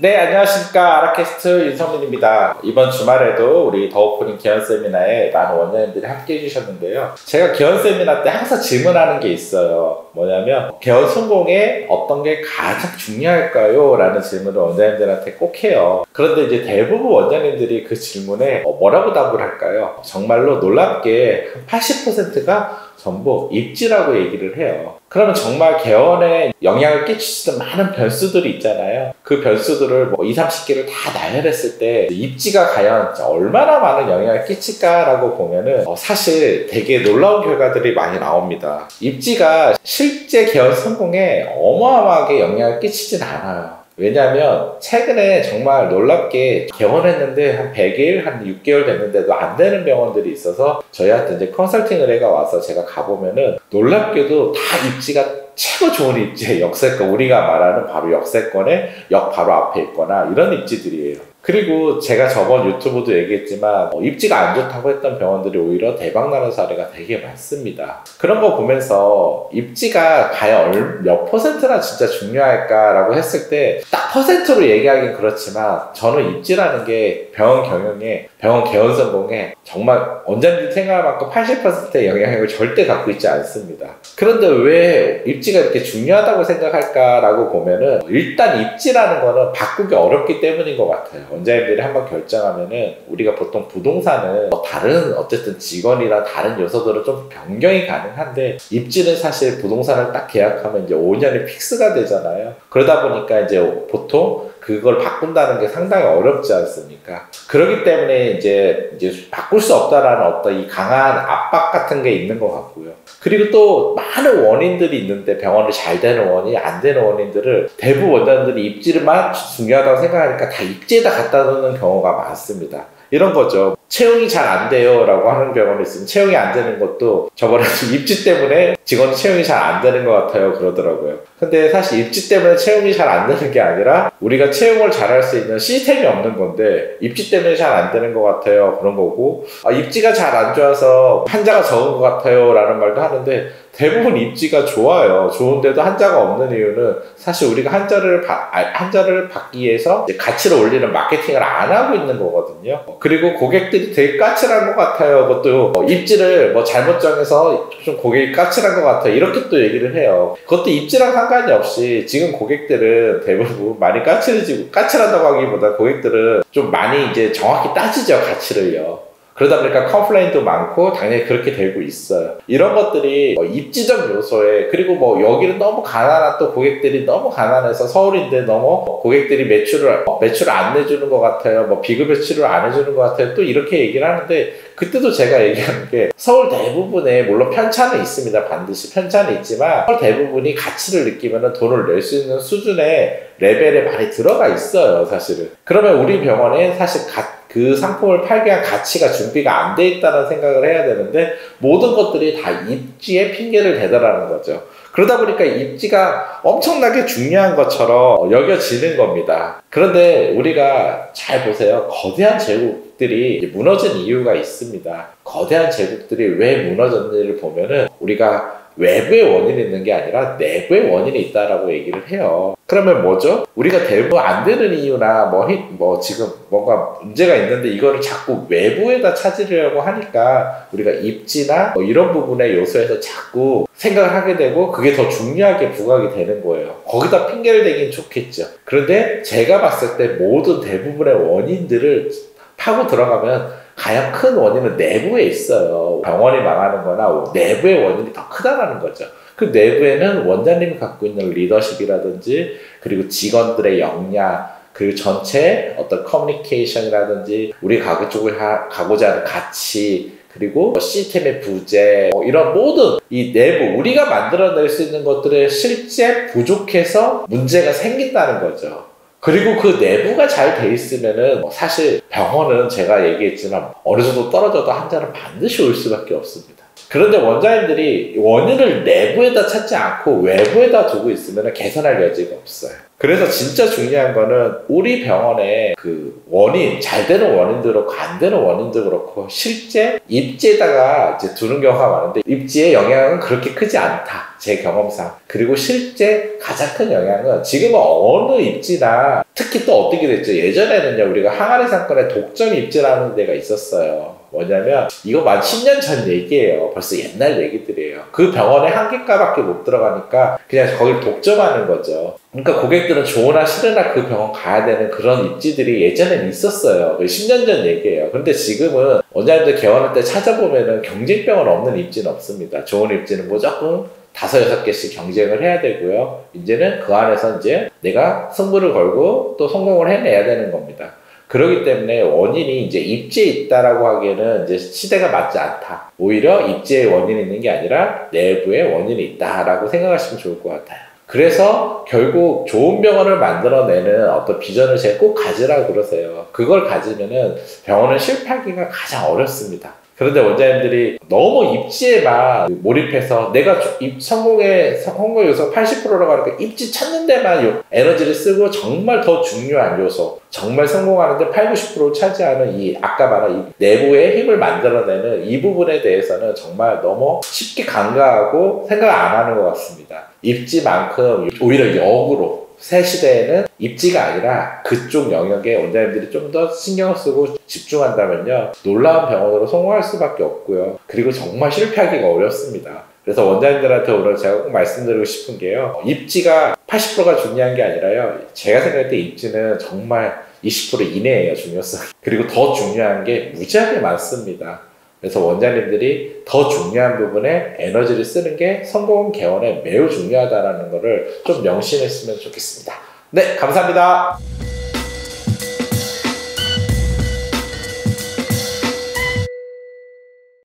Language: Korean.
네, 안녕하십니까. 아라캐스트 윤성민입니다. 이번 주말에도 우리 더오프닝 개연 세미나에 많은 원장님들이 함께 해주셨는데요. 제가 개연 세미나 때 항상 질문하는 게 있어요. 뭐냐면 개연 성공에 어떤 게 가장 중요할까요? 라는 질문을 원장님들한테 꼭 해요. 그런데 이제 대부분 원장님들이 그 질문에 뭐라고 답을 할까요? 정말로 놀랍게 80%가 전부 입지라고 얘기를 해요. 그러면 정말 개원에 영향을 끼치는 많은 변수들이 있잖아요. 그 변수들을 뭐 20, 30개를 다 나열했을 때 입지가 과연 얼마나 많은 영향을 끼칠까라고 보면은 사실 되게 놀라운 결과들이 많이 나옵니다. 입지가 실제 개원 성공에 어마어마하게 영향을 끼치진 않아요. 왜냐하면 최근에 정말 놀랍게 개원했는데 한 100일, 한 6개월 됐는데도 안 되는 병원들이 있어서 저희한테 이제 컨설팅 의뢰가 와서 제가 가보면은 놀랍게도 다 입지가 최고 좋은 입지의 역세권, 우리가 말하는 바로 역세권의 역 바로 앞에 있거나 이런 입지들이에요. 그리고 제가 저번 유튜브도 얘기했지만 입지가 안 좋다고 했던 병원들이 오히려 대박나는 사례가 되게 많습니다. 그런 거 보면서 입지가 과연 몇 퍼센트나 진짜 중요할까라고 했을 때 딱 퍼센트로 얘기하긴 그렇지만 저는 입지라는 게 병원 경영에, 병원 개원 성공에 정말 원장님 생각할 만큼 80%의 영향력을 절대 갖고 있지 않습니다. 그런데 왜 입지가 이렇게 중요하다고 생각할까라고 보면은 일단 입지라는 거는 바꾸기 어렵기 때문인 것 같아요. 원장님들이 한번 결정하면은 우리가 보통 부동산은 다른 어쨌든 직원이나 다른 요소들은 좀 변경이 가능한데 입지는 사실 부동산을 딱 계약하면 이제 5년이 픽스가 되잖아요. 그러다 보니까 이제 보통 그걸 바꾼다는 게 상당히 어렵지 않습니까? 그렇기 때문에 이제 바꿀 수 없다라는 어떤 이 강한 압박 같은 게 있는 것 같고요. 그리고 또 많은 원인들이 있는데 병원이 잘 되는 원인, 안 되는 원인들을 대부분 원장님들이 입지만 중요하다고 생각하니까 다 입지에다 갖다 놓는 경우가 많습니다. 이런 거죠. 채용이 잘 안 돼요 라고 하는 병원이 있으면 채용이 안 되는 것도 저번에 입지 때문에 직원이 채용이 잘 안 되는 것 같아요 그러더라고요. 근데 사실 입지 때문에 채용이 잘 안 되는 게 아니라 우리가 채용을 잘할 수 있는 시스템이 없는 건데 입지 때문에 잘 안 되는 것 같아요 그런 거고, 입지가 잘 안 좋아서 환자가 적은 것 같아요 라는 말도 하는데 대부분 입지가 좋아요. 좋은데도 환자가 없는 이유는 사실 우리가 환자를 받기 위해서 가치를 올리는 마케팅을 안 하고 있는 거거든요. 그리고 고객들이 되게 까칠한 것 같아요. 그것도 입지를 잘못 정해서 좀 고객이 까칠한 것 같아요. 이렇게 또 얘기를 해요. 그것도 입지랑 상관이 없이 지금 고객들은 대부분 많이 까칠하다고 하기보다 고객들은 좀 많이 이제 정확히 따지죠, 가치를요. 그러다 보니까 컴플레인도 많고 당연히 그렇게 되고 있어요. 이런 것들이 입지적 요소에, 그리고 여기는 너무 가난한 또 고객들이 너무 가난해서 서울인데 너무 고객들이 매출을 안 내주는 것 같아요. 비급 매출을 안 해주는 것 같아요. 또 이렇게 얘기를 하는데 그때도 제가 얘기하는 게 서울 대부분에 물론 편차는 있습니다. 반드시 편차는 있지만 서울 대부분이 가치를 느끼면 돈을 낼 수 있는 수준의 레벨에 많이 들어가 있어요. 사실은. 그러면 우리 병원에 사실 그 상품을 팔기 위한 가치가 준비가 안 돼 있다는 생각을 해야 되는데 모든 것들이 다 입지에 핑계를 대더라는 거죠. 그러다 보니까 입지가 엄청나게 중요한 것처럼 여겨지는 겁니다. 그런데 우리가 잘 보세요. 거대한 제국들이 무너진 이유가 있습니다. 거대한 제국들이 왜 무너졌는지를 보면은 우리가 외부의 원인이 있는 게 아니라 내부의 원인이 있다라고 얘기를 해요. 그러면 뭐죠? 우리가 대부분 안 되는 이유나 지금 뭔가 문제가 있는데 이거를 자꾸 외부에다 찾으려고 하니까 우리가 입지나 이런 부분의 요소에서 자꾸 생각을 하게 되고 그게 더 중요하게 부각이 되는 거예요. 거기다 핑계를 대긴 좋겠죠. 그런데 제가 봤을 때 모든 대부분의 원인들을 파고 들어가면 가장 큰 원인은 내부에 있어요. 병원이 망하는 거나 내부의 원인이 더 크다라는 거죠. 그 내부에는 원장님이 갖고 있는 리더십이라든지 그리고 직원들의 역량, 그리고 전체 어떤 커뮤니케이션이라든지 우리가 가고자 하는 가치, 그리고 시스템의 부재, 이런 모든 이 내부 우리가 만들어낼 수 있는 것들의 실제 부족해서 문제가 생긴다는 거죠. 그리고 그 내부가 잘 돼 있으면은 사실 병원은 제가 얘기했지만 어느 정도 떨어져도 환자는 반드시 올 수밖에 없습니다. 그런데 원장님들이 원인을 내부에다 찾지 않고 외부에다 두고 있으면 개선할 여지가 없어요. 그래서 진짜 중요한 거는 우리 병원의 그 원인, 잘 되는 원인도 그렇고 안 되는 원인도 그렇고 실제 입지에다가 이제 두는 경우가 많은데 입지의 영향은 그렇게 크지 않다. 제 경험상. 그리고 실제 가장 큰 영향은 지금은 어느 입지나 특히 또 어떻게 됐죠? 예전에는요 우리가 항아리 상권에 독점 입지라는 데가 있었어요. 뭐냐면 이거 만 10년 전 얘기예요. 벌써 옛날 얘기들이에요. 그 병원에 한 개가밖에 못 들어가니까 그냥 거길 독점하는 거죠. 그러니까 고객들은 좋으나 싫으나 그 병원 가야 되는 그런 입지들이 예전엔 있었어요. 10년 전 얘기예요. 그런데 지금은 원장님들 개원할 때 찾아보면은 경쟁병원 없는 입지는 없습니다. 좋은 입지는 무조건 5-6개씩 경쟁을 해야 되고요. 이제는 그 안에서 이제 내가 승부를 걸고 또 성공을 해내야 되는 겁니다. 그렇기 때문에 원인이 이제 입지에 있다라고 하기에는 이제 시대가 맞지 않다. 오히려 입지에 원인이 있는 게 아니라 내부에 원인이 있다라고 생각하시면 좋을 것 같아요. 그래서 결국 좋은 병원을 만들어내는 어떤 비전을 제가 꼭 가지라고 그러세요. 그걸 가지면은 병원을 실패하기가 가장 어렵습니다. 그런데 원장님들이 너무 입지에만 몰입해서 내가 성공의 요소 80%라고 하니까 입지 찾는 데만 에너지를 쓰고 정말 더 중요한 요소, 정말 성공하는데 80-90%를 차지하는 이 아까 말한 이 내부의 힘을 만들어내는 이 부분에 대해서는 정말 너무 쉽게 간과하고 생각 안 하는 것 같습니다. 입지만큼 오히려 역으로 새 시대에는 입지가 아니라 그쪽 영역에 원장님들이 좀 더 신경을 쓰고 집중한다면요 놀라운 병원으로 성공할 수밖에 없고요. 그리고 정말 실패하기가 어렵습니다. 그래서 원장님들한테 오늘 제가 꼭 말씀드리고 싶은 게요, 입지가 80%가 중요한 게 아니라요, 제가 생각할 때 입지는 정말 20% 이내예요, 중요성. 그리고 더 중요한 게 무지하게 많습니다. 그래서 원장님들이 더 중요한 부분에 에너지를 쓰는 게 성공 개원에 매우 중요하다는 것을 좀 명심했으면 좋겠습니다. 네, 감사합니다.